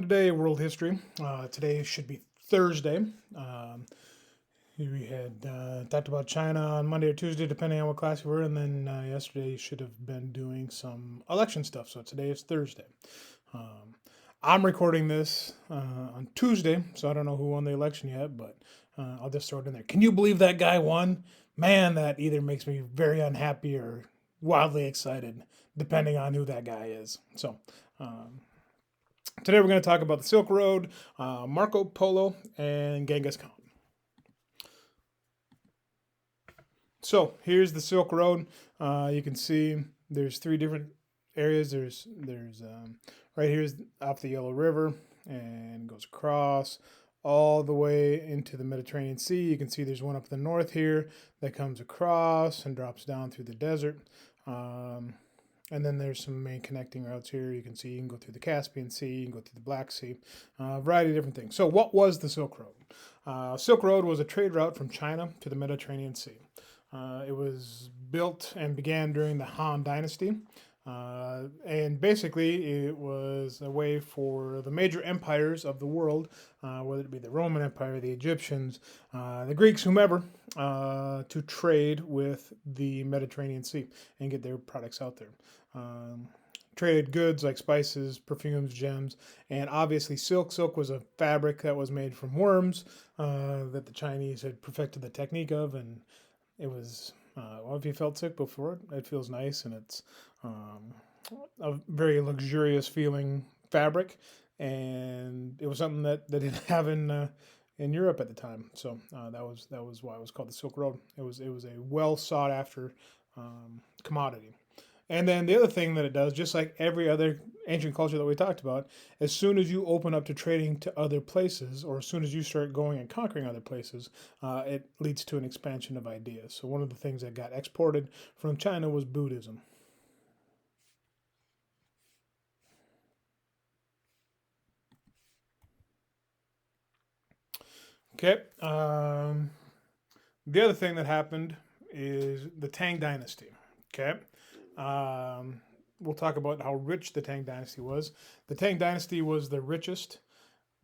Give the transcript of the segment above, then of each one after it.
Today, world history. Today should be Thursday. Um, we had talked about China on Monday or Tuesday, depending on what class you were, and then yesterday you should have been doing some election stuff. So today is Thursday. Um, I'm recording this on Tuesday, so I don't know who won the election yet, but I'll just throw it in there. Can you believe that guy won? Man, that either makes me very unhappy or wildly excited, depending on who that guy is. So, um, today we're going to talk about the Silk Road, Marco Polo, and Genghis Khan. So here's the Silk Road. You can see there's three different areas. There's right here's off the Yellow River and goes across all the way into the Mediterranean Sea. You can see there's one up in the north here that comes across and drops down through the desert. Um, And then there's some main connecting routes here. You can see you can go through the Caspian Sea, you can go through the Black Sea, a variety of different things. So, what was the Silk Road? Silk Road was a trade route from China to the Mediterranean Sea. It was built and began during the Han Dynasty. And basically, it was a way for the major empires of the world, whether it be the Roman Empire, the Egyptians, the Greeks, whomever, to trade with the Mediterranean Sea and get their products out there. Um, Traded goods like spices, perfumes, gems, and obviously silk. Silk was a fabric that was made from worms that the Chinese had perfected the technique of, and it was. Well, if you felt sick before it, it feels nice, and it's um, a very luxurious feeling fabric, and it was something that didn't have in Europe at the time. So that was why it was called the Silk Road. It was a well sought after commodity. And then the other thing that it does, just like every other ancient culture that we talked about, as soon as you open up to trading to other places, or as soon as you start going and conquering other places, it leads to an expansion of ideas. So one of the things that got exported from China was Buddhism. Okay. The other thing that happened is the Tang Dynasty. Okay. We'll talk about how rich the Tang Dynasty was. The Tang Dynasty was the richest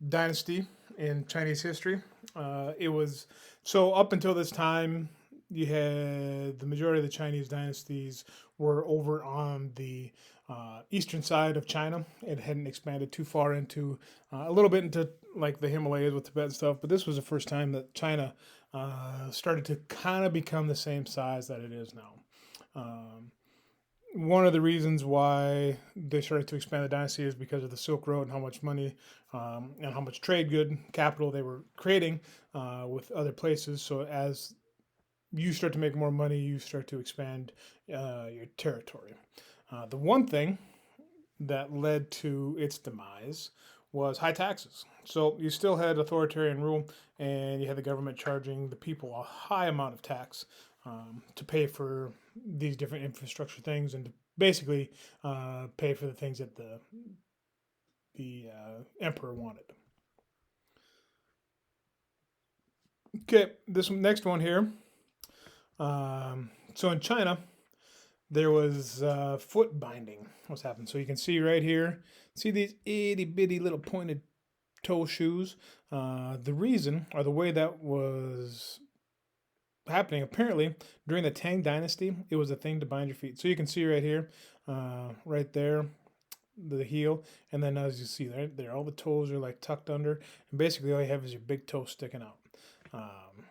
dynasty in Chinese history. It was so up until this time, you had the majority of the Chinese dynasties were over on the eastern side of China. It hadn't expanded too far into a little bit into like the Himalayas with Tibet and stuff. But this was the first time that China started to kind of become the same size that it is now. Um, One of the reasons why they started to expand the dynasty is because of the Silk Road and how much money and how much trade good capital they were creating with other places. So as you start to make more money, you start to expand your territory. The one thing that led to its demise was high taxes. So you still had authoritarian rule, and you had the government charging the people a high amount of tax to pay for these different infrastructure things and to basically pay for the things that the emperor wanted. Okay, this next one here. So in China, there was foot binding. What's happened? So you can see right here. See these itty bitty little pointed toe shoes. The reason or the way that was happening apparently during the Tang Dynasty, it was a thing to bind your feet. So you can see right here, right there, the heel, and then as you see right there, all the toes are like tucked under, and basically all you have is your big toe sticking out. Um,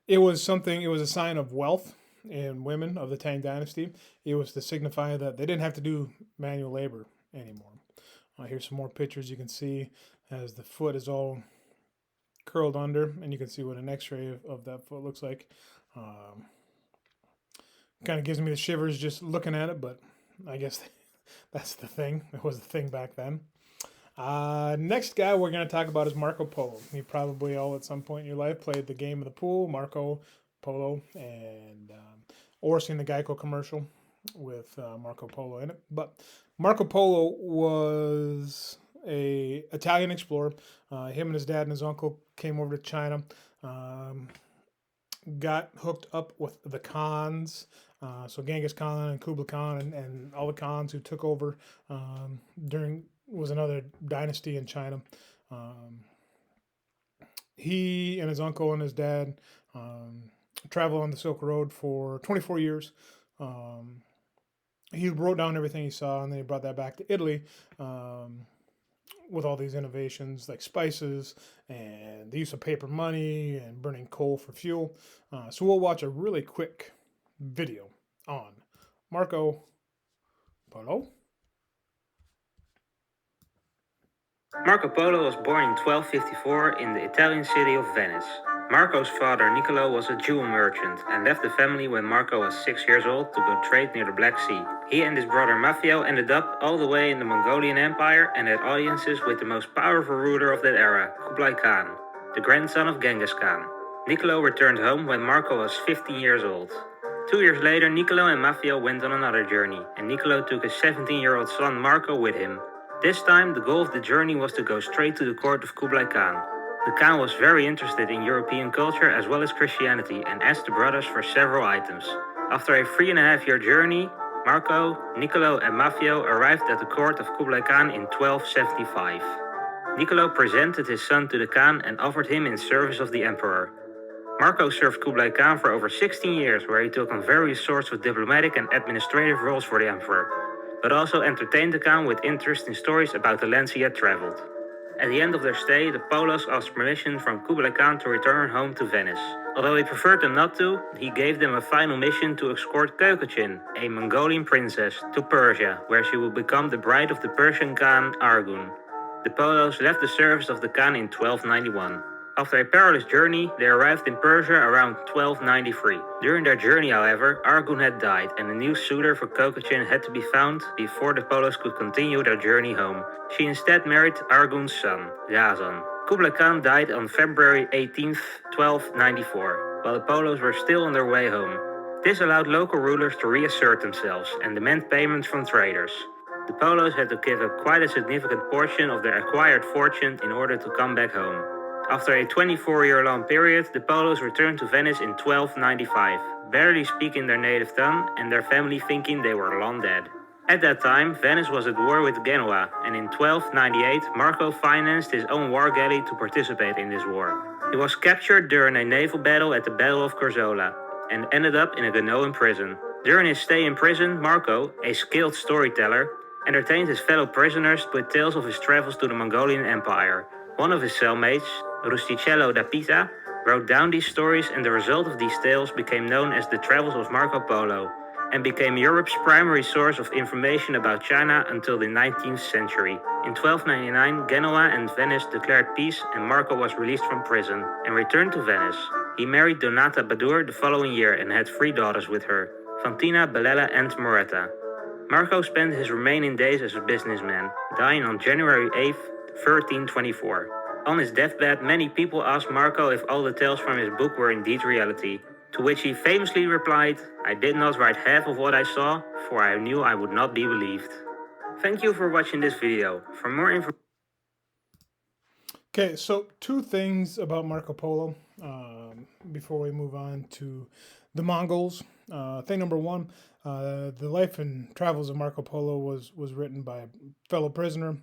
it was something. It was a sign of wealth in women of the Tang Dynasty. It was to signify that they didn't have to do manual labor anymore. Here's some more pictures you can see as the foot is all curled under, and you can see what an X-ray of that foot looks like. Um, Kind of gives me the shivers just looking at it, but I guess that's the thing. It was the thing back then. Next guy we're going to talk about is Marco Polo. You probably all at some point in your life played the game of the pool, Marco Polo, and or seen the Geico commercial with Marco Polo in it. But Marco Polo was a Italian explorer. Him and his dad and his uncle came over to China. Um, got hooked up with the Khans, so Genghis Khan and Kublai Khan and all the Khans who took over during was another dynasty in China. He and his uncle and his dad traveled on the Silk Road for 24 years. He wrote down everything he saw, and then he brought that back to Italy with all these innovations like spices and the use of paper money and burning coal for fuel. So we'll watch a really quick video on Marco Polo. Marco Polo was born in 1254 in the Italian city of Venice. Marco's father Niccolo was a jewel merchant and left the family when Marco was 6 years old to go trade near the Black Sea. He and his brother Maffeo ended up all the way in the Mongolian Empire and had audiences with the most powerful ruler of that era, Kublai Khan, the grandson of Genghis Khan. Niccolo returned home when Marco was 15 years old. 2 years later, Niccolo and Maffeo went on another journey, and Niccolo took his 17-year-old son Marco with him. This time, the goal of the journey was to go straight to the court of Kublai Khan. The Khan was very interested in European culture as well as Christianity and asked the brothers for several items. After a 3.5-year journey, Marco, Niccolo and Maffeo arrived at the court of Kublai Khan in 1275. Niccolo presented his son to the Khan and offered him in service of the emperor. Marco served Kublai Khan for over 16 years, where he took on various sorts of diplomatic and administrative roles for the emperor, but also entertained the Khan with interest in stories about the lands he had traveled. At the end of their stay, the Polos asked permission from Kublai Khan to return home to Venice. Although he preferred them not to, he gave them a final mission to escort Kökçin, a Mongolian princess, to Persia, where she would become the bride of the Persian Khan Arghun. The Polos left the service of the Khan in 1291. After a perilous journey, they arrived in Persia around 1293. During their journey, however, Arghun had died, and a new suitor for Kökçin had to be found before the Polos could continue their journey home. She instead married Arghun's son, Ghazan. Kublai Khan died on February 18, 1294, while the Polos were still on their way home. This allowed local rulers to reassert themselves and demand payments from traders. The Polos had to give up quite a significant portion of their acquired fortune in order to come back home. After a 24-year-long period, the Polos returned to Venice in 1295, barely speaking their native tongue and their family thinking they were long dead. At that time, Venice was at war with Genoa, and in 1298 Marco financed his own war galley to participate in this war. He was captured during a naval battle at the Battle of Corzola, and ended up in a Genoan prison. During his stay in prison, Marco, a skilled storyteller, entertained his fellow prisoners with tales of his travels to the Mongolian Empire. One of his cellmates, Rusticello da Pisa, wrote down these stories, and the result of these tales became known as the Travels of Marco Polo, and became Europe's primary source of information about China until the 19th century. In 1299, Genoa and Venice declared peace, and Marco was released from prison and returned to Venice. He married Donata Badur the following year and had 3 daughters with her, Fantina, Bellella and Moretta. Marco spent his remaining days as a businessman, dying on January 8, 1324. On his deathbed, many people asked Marco if all the tales from his book were indeed reality, to which he famously replied, "I did not write half of what I saw, for I knew I would not be believed." Thank you for watching this video. For more information... Okay, so 2 things about Marco Polo before we move on to the Mongols. Thing number 1, the life and travels of Marco Polo was written by a fellow prisoner.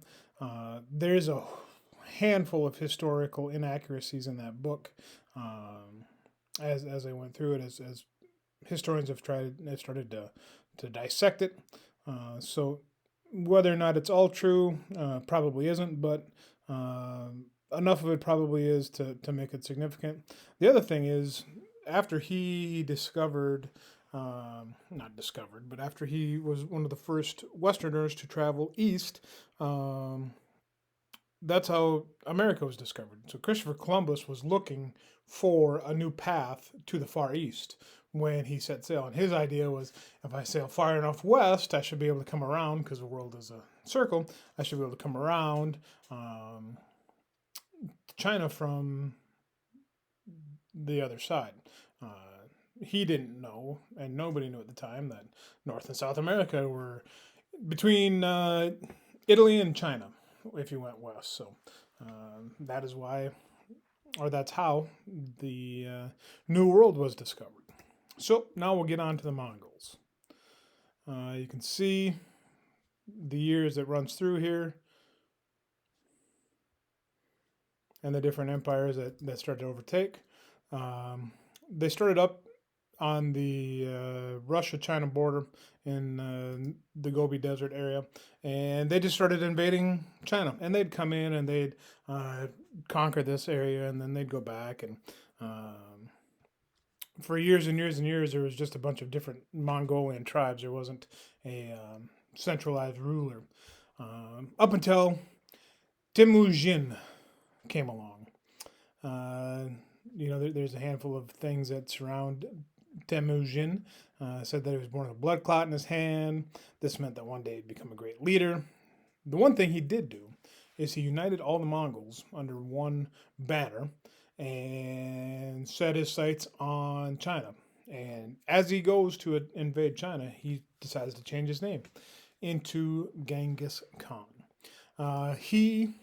There's a handful of historical inaccuracies in that book as I went through it, as historians have started to dissect it. So whether or not it's all true probably isn't, but enough of it probably is to make it significant. The other thing is, after he discovered, not discovered, but after he was one of the first Westerners to travel east, that's how America was discovered. So Christopher Columbus was looking for a new path to the Far East when he set sail. And his idea was, if I sail far enough west, I should be able to come around, because the world is a circle. I should be able to come around China from the other side. He didn't know, and nobody knew at the time, that North and South America were between Italy and China, if you went west. So that is why, or that's how, the New World was discovered. So now we'll get on to the Mongols. You can see the years that runs through here. and the different empires that started to overtake. They started up on the Russia-China border in the Gobi Desert area, and they just started invading China. And they'd come in and they'd conquer this area, and then they'd go back. And for years and years and years, there was just a bunch of different Mongolian tribes. There wasn't a centralized ruler up until Temujin came along. There's a handful of things that surround Temujin. Said that he was born with a blood clot in his hand. This meant that one day he'd become a great leader. The one thing he did do is he united all the Mongols under one banner and set his sights on China. And as he goes to invade China, he decides to change his name into Genghis Khan. He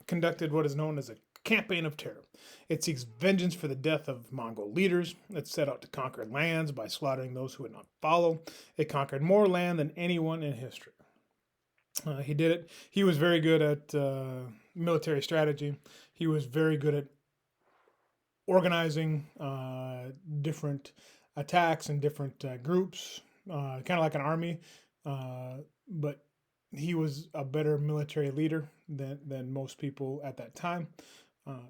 conducted what is known as a campaign of terror. It seeks vengeance for the death of Mongol leaders. It set out to conquer lands by slaughtering those who would not follow. It conquered more land than anyone in history. He did it. He was very good at military strategy. He was very good at organizing different attacks and different groups, kind of like an army. But he was a better military leader than most people at that time.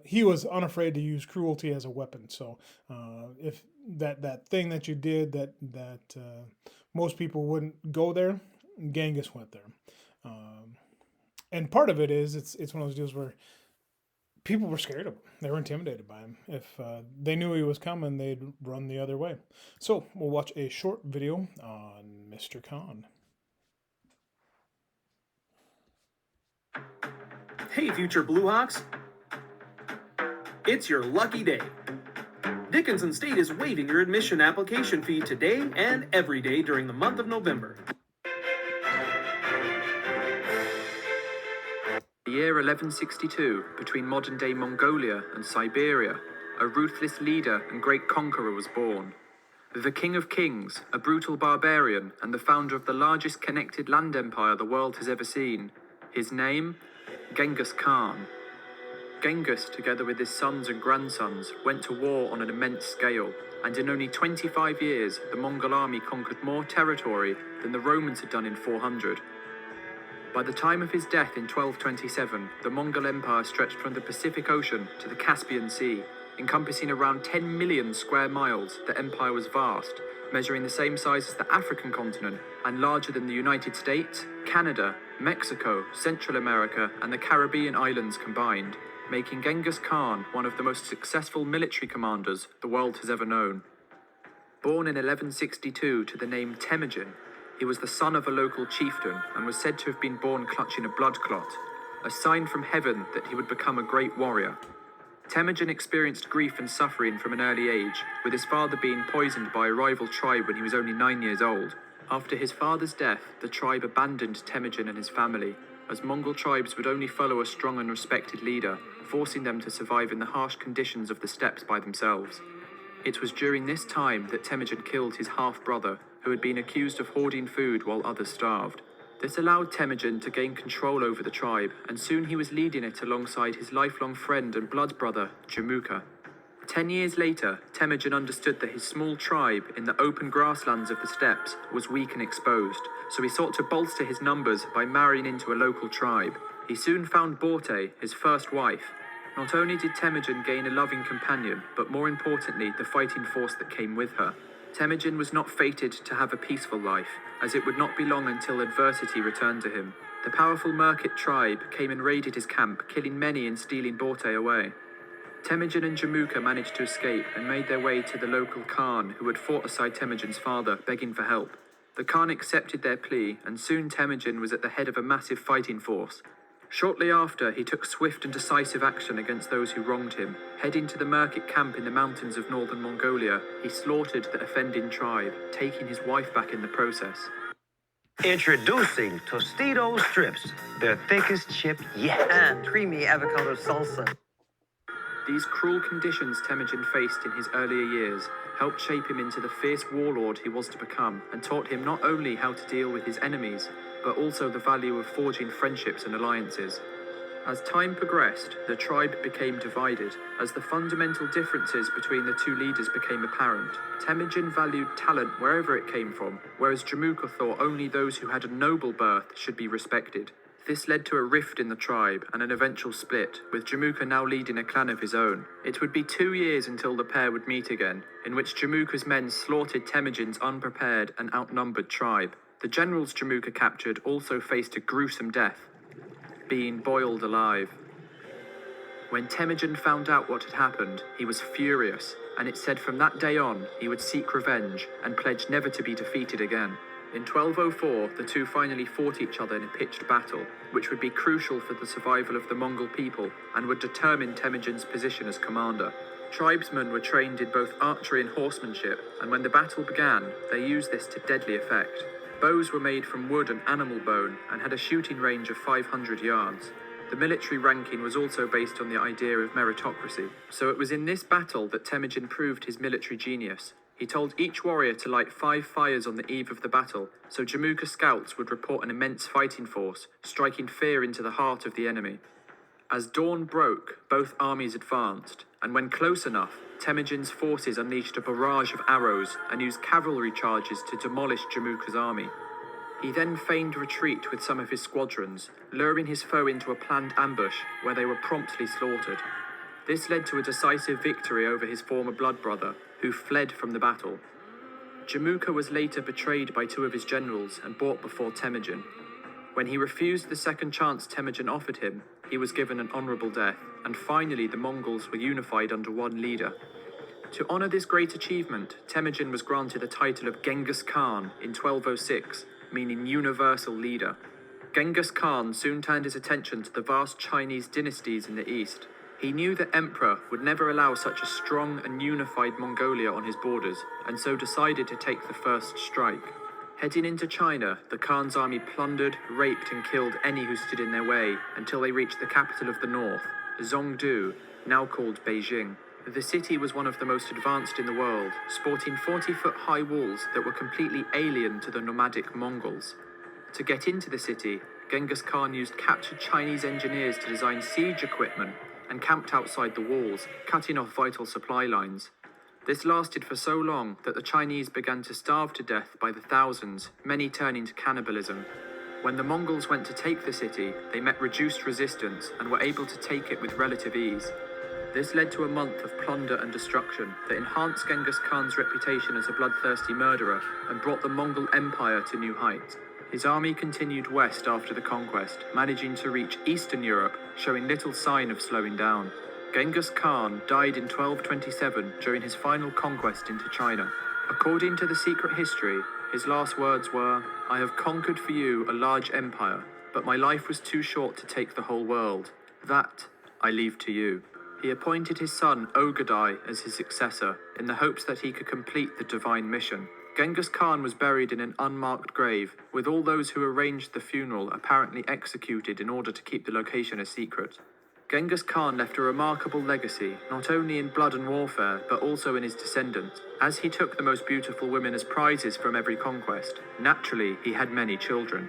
He was unafraid to use cruelty as a weapon. So if that thing that you did that most people wouldn't go there, Genghis went there. And part of it is it's one of those deals where people were scared of him. They were intimidated by him. If they knew he was coming, they'd run the other way. So we'll watch a short video on Mr. Khan. Hey, future Bluehawks. It's your lucky day. Dickinson State is waiving your admission application fee today and every day during the month of November. The year 1162, between modern-day Mongolia and Siberia, a ruthless leader and great conqueror was born. The King of Kings, a brutal barbarian and the founder of the largest connected land empire the world has ever seen. His name? Genghis Khan. Genghis, together with his sons and grandsons, went to war on an immense scale, and in only 25 years, the Mongol army conquered more territory than the Romans had done in 400. By the time of his death in 1227, the Mongol Empire stretched from the Pacific Ocean to the Caspian Sea, encompassing around 10 million square miles. The empire was vast, measuring the same size as the African continent, and larger than the United States, Canada, Mexico, Central America, and the Caribbean islands combined, making Genghis Khan one of the most successful military commanders the world has ever known. Born in 1162 to the name Temujin, he was the son of a local chieftain and was said to have been born clutching a blood clot, a sign from heaven that he would become a great warrior. Temujin experienced grief and suffering from an early age, with his father being poisoned by a rival tribe when he was only 9 years old. After his father's death, the tribe abandoned Temujin and his family, as Mongol tribes would only follow a strong and respected leader, forcing them to survive in the harsh conditions of the steppes by themselves. It was during this time that Temujin killed his half-brother, who had been accused of hoarding food while others starved. This allowed Temujin to gain control over the tribe, and soon he was leading it alongside his lifelong friend and blood brother, Jamuka. 10 years later, Temujin understood that his small tribe in the open grasslands of the steppes was weak and exposed, so he sought to bolster his numbers by marrying into a local tribe. He soon found Borte, his first wife. Not only did Temujin gain a loving companion, but more importantly, the fighting force that came with her. Temujin was not fated to have a peaceful life, as it would not be long until adversity returned to him. The powerful Merkit tribe came and raided his camp, killing many and stealing Borte away. Temujin and Jamuka managed to escape and made their way to the local Khan, who had fought aside Temujin's father, begging for help. The Khan accepted their plea, and soon Temujin was at the head of a massive fighting force. Shortly after, he took swift and decisive action against those who wronged him. Heading to the Merkit camp in the mountains of northern Mongolia, he slaughtered the offending tribe, taking his wife back in the process. Introducing Tostitos Strips, their thickest chip yet. And creamy avocado salsa. These cruel conditions Temujin faced in his earlier years helped shape him into the fierce warlord he was to become, and taught him not only how to deal with his enemies, but also the value of forging friendships and alliances. As time progressed, the tribe became divided. As the fundamental differences between the two leaders became apparent, Temujin valued talent wherever it came from, whereas Jamuka thought only those who had a noble birth should be respected. This led to a rift in the tribe and an eventual split, with Jamuka now leading a clan of his own. It would be 2 years until the pair would meet again, in which Jamuka's men slaughtered Temujin's unprepared and outnumbered tribe. The generals Jamuka captured also faced a gruesome death, being boiled alive. When Temujin found out what had happened, he was furious, and it said from that day on he would seek revenge and pledge never to be defeated again. In 1204, the two finally fought each other in a pitched battle, which would be crucial for the survival of the Mongol people and would determine Temujin's position as commander. Tribesmen were trained in both archery and horsemanship, and when the battle began, they used this to deadly effect. Bows were made from wood and animal bone and had a shooting range of 500 yards. The military ranking was also based on the idea of meritocracy, so it was in this battle that Temujin proved his military genius. He told each warrior to light 5 fires on the eve of the battle, so Jamuka scouts would report an immense fighting force, striking fear into the heart of the enemy. As dawn broke, both armies advanced, and when close enough, Temujin's forces unleashed a barrage of arrows and used cavalry charges to demolish Jamuka's army. He then feigned retreat with some of his squadrons, luring his foe into a planned ambush where they were promptly slaughtered. This led to a decisive victory over his former blood brother, who fled from the battle. Jamuka was later betrayed by 2 of his generals and brought before Temujin. When he refused the second chance Temujin offered him, he was given an honorable death, and finally the Mongols were unified under one leader. To honor this great achievement, Temujin was granted the title of Genghis Khan in 1206, meaning universal leader. Genghis Khan soon turned his attention to the vast Chinese dynasties in the east. He knew the emperor would never allow such a strong and unified Mongolia on his borders, and so decided to take the first strike. Heading into China, the Khan's army plundered, raped and killed any who stood in their way until they reached the capital of the north, Zhongdu, now called Beijing. The city was one of the most advanced in the world, sporting 40-foot-high walls that were completely alien to the nomadic Mongols. To get into the city, Genghis Khan used captured Chinese engineers to design siege equipment and camped outside the walls, cutting off vital supply lines. This lasted for so long that the Chinese began to starve to death by the thousands, many turning to cannibalism. When the Mongols went to take the city, they met reduced resistance and were able to take it with relative ease. This led to a month of plunder and destruction that enhanced Genghis Khan's reputation as a bloodthirsty murderer and brought the Mongol Empire to new heights. His army continued west after the conquest, managing to reach Eastern Europe, showing little sign of slowing down. Genghis Khan died in 1227 during his final conquest into China. According to the secret history, his last words were, "I have conquered for you a large empire, but my life was too short to take the whole world. That I leave to you." He appointed his son Ogadai as his successor, in the hopes that he could complete the divine mission. Genghis Khan was buried in an unmarked grave, with all those who arranged the funeral apparently executed in order to keep the location a secret. Genghis Khan left a remarkable legacy, not only in blood and warfare, but also in his descendants, as he took the most beautiful women as prizes from every conquest. Naturally, he had many children.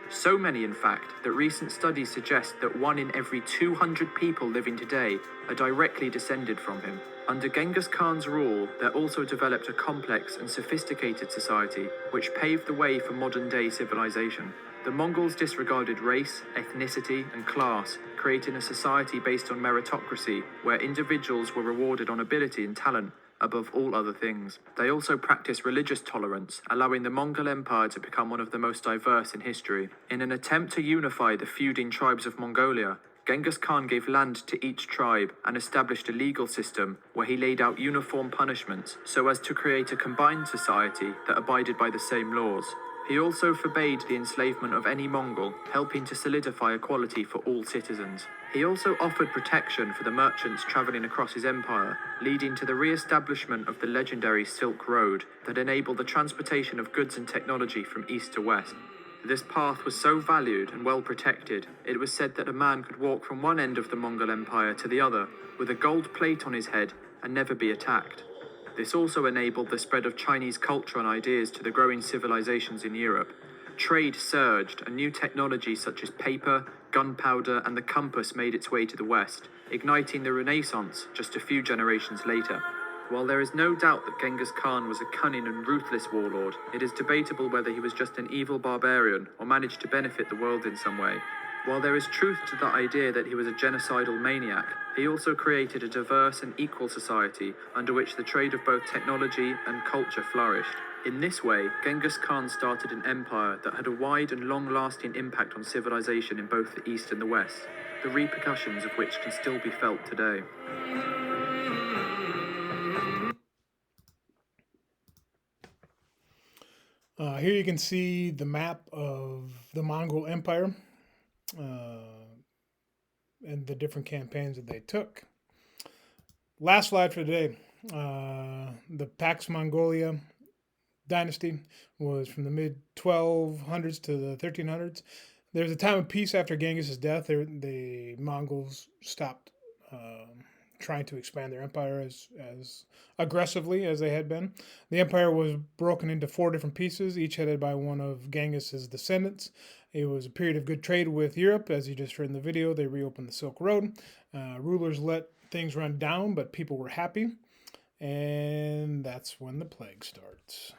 So many, in fact, that recent studies suggest that 1 in every 200 people living today are directly descended from him. Under Genghis Khan's rule, there also developed a complex and sophisticated society, which paved the way for modern-day civilization. The Mongols disregarded race, ethnicity, and class, creating a society based on meritocracy, where individuals were rewarded on ability and talent above all other things. They also practiced religious tolerance, allowing the Mongol Empire to become one of the most diverse in history. In an attempt to unify the feuding tribes of Mongolia, Genghis Khan gave land to each tribe and established a legal system where he laid out uniform punishments so as to create a combined society that abided by the same laws. He also forbade the enslavement of any Mongol, helping to solidify equality for all citizens. He also offered protection for the merchants traveling across his empire, leading to the re-establishment of the legendary Silk Road that enabled the transportation of goods and technology from east to west. This path was so valued and well protected, it was said that a man could walk from one end of the Mongol Empire to the other with a gold plate on his head and never be attacked. This also enabled the spread of Chinese culture and ideas to the growing civilizations in Europe. Trade surged, and new technologies such as paper, gunpowder, and the compass made its way to the west, igniting the Renaissance just a few generations later. While there is no doubt that Genghis Khan was a cunning and ruthless warlord, it is debatable whether he was just an evil barbarian or managed to benefit the world in some way. While there is truth to the idea that he was a genocidal maniac, he also created a diverse and equal society under which the trade of both technology and culture flourished. In this way, Genghis Khan started an empire that had a wide and long-lasting impact on civilization in both the East and the West, the repercussions of which can still be felt today. Here you can see the map of the Mongol Empire and the different campaigns that they took. Last slide for today. The Pax Mongolia dynasty was from the mid-1200s to the 1300s. There was a time of peace after Genghis' death. The Mongols stopped trying to expand their empire as aggressively as they had been. The empire was broken into 4 different pieces, each headed by one of Genghis' descendants. It was a period of good trade with Europe. As you just heard in the video, they reopened the Silk Road. Rulers let things run down, but people were happy. And that's when the plague starts.